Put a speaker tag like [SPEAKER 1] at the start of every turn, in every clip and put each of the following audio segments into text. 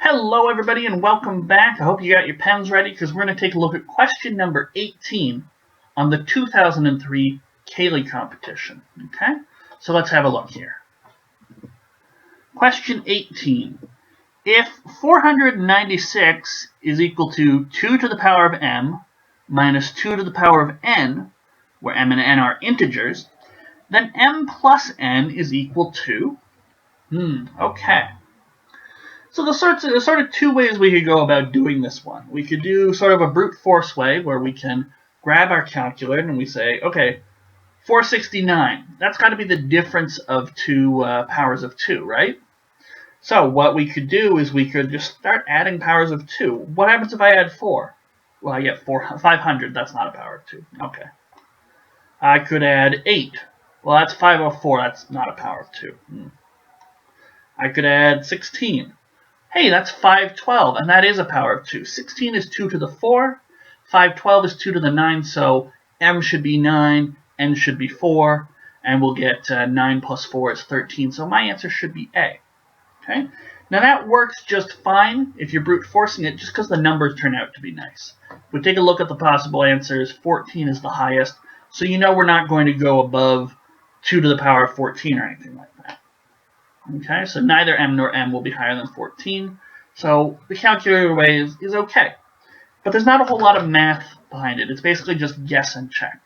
[SPEAKER 1] Hello everybody and welcome back. I hope you got your pens ready because we're going to take a look at question number 18 on the 2003 Cayley competition. Okay, so let's have a look here. Question 18. If 496 is equal to 2 to the power of m minus 2 to the power of n, where m and n are integers, then m plus n is equal to... Okay. So there's sort of two ways we could go about doing this one. We could do sort of a brute force way where we can grab our calculator and we say, okay, 469, that's got to be the difference of two powers of 2, right? So what we could do is we could just start adding powers of 2. What happens if I add 4? Well, I get 500. That's not a power of 2. Okay. I could add 8. Well, that's 504. That's not a power of 2. I could add 16. Hey, that's 512, and that is a power of 2. 16 is 2 to the 4. 512 is 2 to the 9, so m should be 9, n should be 4, and we'll get 9 plus 4 is 13. So my answer should be A. Okay. Now that works just fine if you're brute forcing it, just because the numbers turn out to be nice. If we take a look at the possible answers, 14 is the highest, so you know we're not going to go above 2 to the power of 14 or anything like that. Okay, so neither m nor m will be higher than 14, so the calculator way is okay. But there's not a whole lot of math behind it. It's basically just guess and check.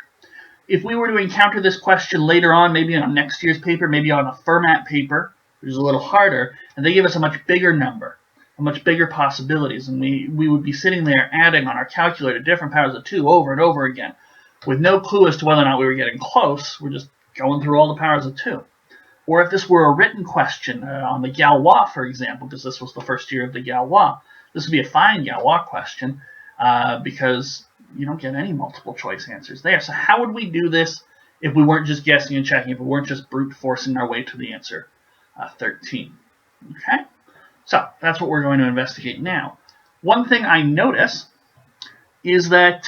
[SPEAKER 1] If we were to encounter this question later on, maybe on next year's paper, maybe on a Fermat paper, which is a little harder, and they give us a much bigger number, a much bigger possibilities, and we would be sitting there adding on our calculator different powers of 2 over and over again, with no clue as to whether or not we were getting close. We're just going through all the powers of 2. Or if this were a written question on the Galois, for example, because this was the first year of the Galois, this would be a fine Galois question because you don't get any multiple choice answers there. So how would we do this if we weren't just guessing and checking, if we weren't just brute forcing our way to the answer 13? Okay, so that's what we're going to investigate now. One thing I notice is that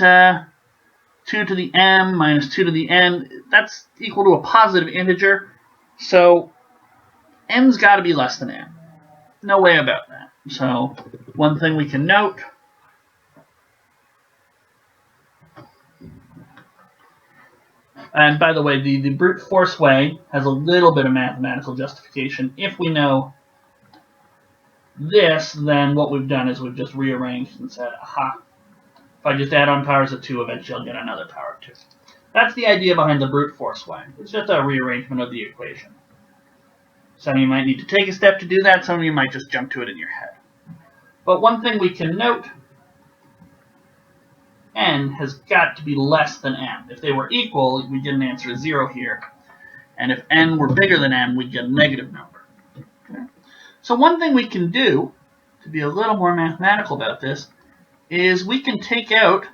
[SPEAKER 1] 2 to the m minus 2 to the n, that's equal to a positive integer. So n's got to be less than m. No way about that. So one thing we can note, and by the way, the brute force way has a little bit of mathematical justification. If we know this, then what we've done is we've just rearranged and said, aha, if I just add on powers of 2, eventually I'll get another power of 2. That's the idea behind the brute force way. It's just a rearrangement of the equation. Some of you might need to take a step to do that. Some of you might just jump to it in your head. But one thing we can note, n has got to be less than m. If they were equal, we'd get an answer of 0 here. And if n were bigger than m, we'd get a negative number. Okay? So one thing we can do, to be a little more mathematical about this, is we can take out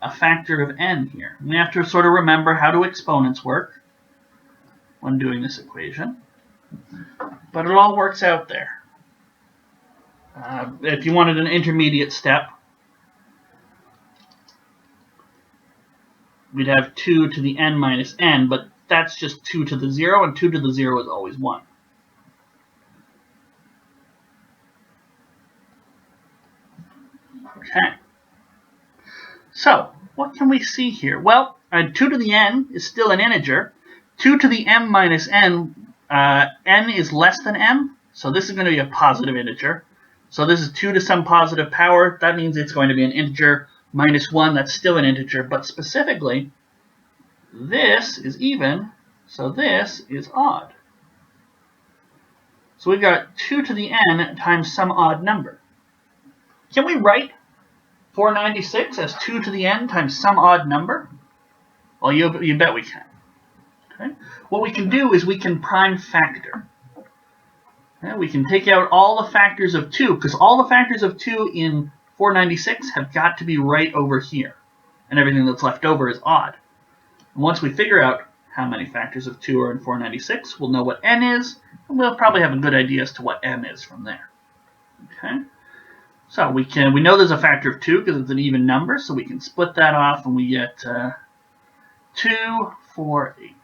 [SPEAKER 1] a factor of n here. We have to sort of remember how do exponents work when doing this equation. But it all works out there. If you wanted an intermediate step, we'd have 2 to the n minus n, but that's just 2 to the 0, and 2 to the 0 is always 1. Okay. So, what can we see here? Well, 2 to the n is still an integer. 2 to the m minus n, n is less than m, so this is going to be a positive integer. So this is 2 to some positive power. That means it's going to be an integer minus 1. That's still an integer, but specifically, this is even, so this is odd. So we've got 2 to the n times some odd number. Can we write 496 as 2 to the n times some odd number? Well, you bet we can. Okay. What we can do is we can prime factor. Okay. We can take out all the factors of 2, because all the factors of 2 in 496 have got to be right over here. And everything that's left over is odd. And once we figure out how many factors of 2 are in 496, we'll know what n is, and we'll probably have a good idea as to what m is from there. Okay. So we know there's a factor of 2 because it's an even number, so we can split that off and we get 2, 4, 8.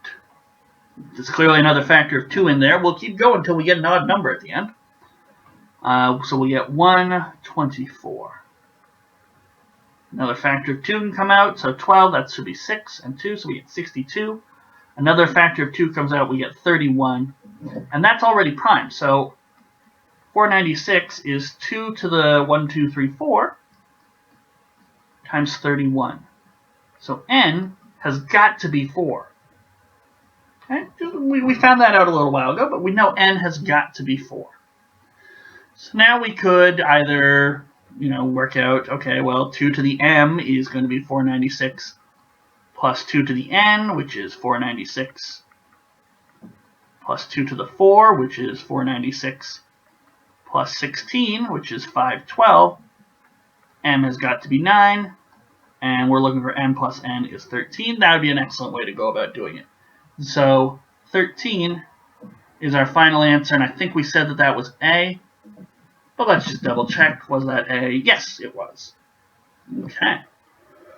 [SPEAKER 1] There's clearly another factor of 2 in there. We'll keep going until we get an odd number at the end. So we get 124. Another factor of 2 can come out, so 12, that should be 6 and 2, so we get 62. Another factor of 2 comes out, we get 31. And that's already prime, so 496 is 2 to the 1, 2, 3, 4 times 31. So n has got to be 4. Okay? We found that out a little while ago, but we know n has got to be 4. So now we could either, work out, okay, well, 2 to the m is going to be 496 plus 2 to the n, which is 496, plus 2 to the 4, which is 496, plus 16, which is 512. M has got to be 9, and we're looking for n plus n is 13. That would be an excellent way to go about doing it. So 13 is our final answer, and I think we said that was A. But let's just double check. Was that A? Yes, it was. Okay.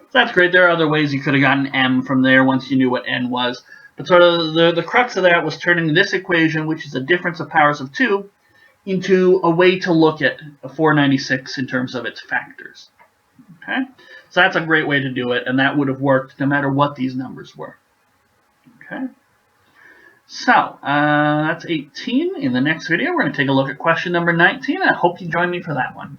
[SPEAKER 1] So that's great. There are other ways you could have gotten M from there once you knew what N was. But sort of the crux of that was turning this equation, which is a difference of powers of 2, into a way to look at a 496 in terms of its factors. Okay? So that's a great way to do it, and that would have worked no matter what these numbers were. Okay? So, that's 18. In the next video, we're going to take a look at question number 19. I hope you join me for that one.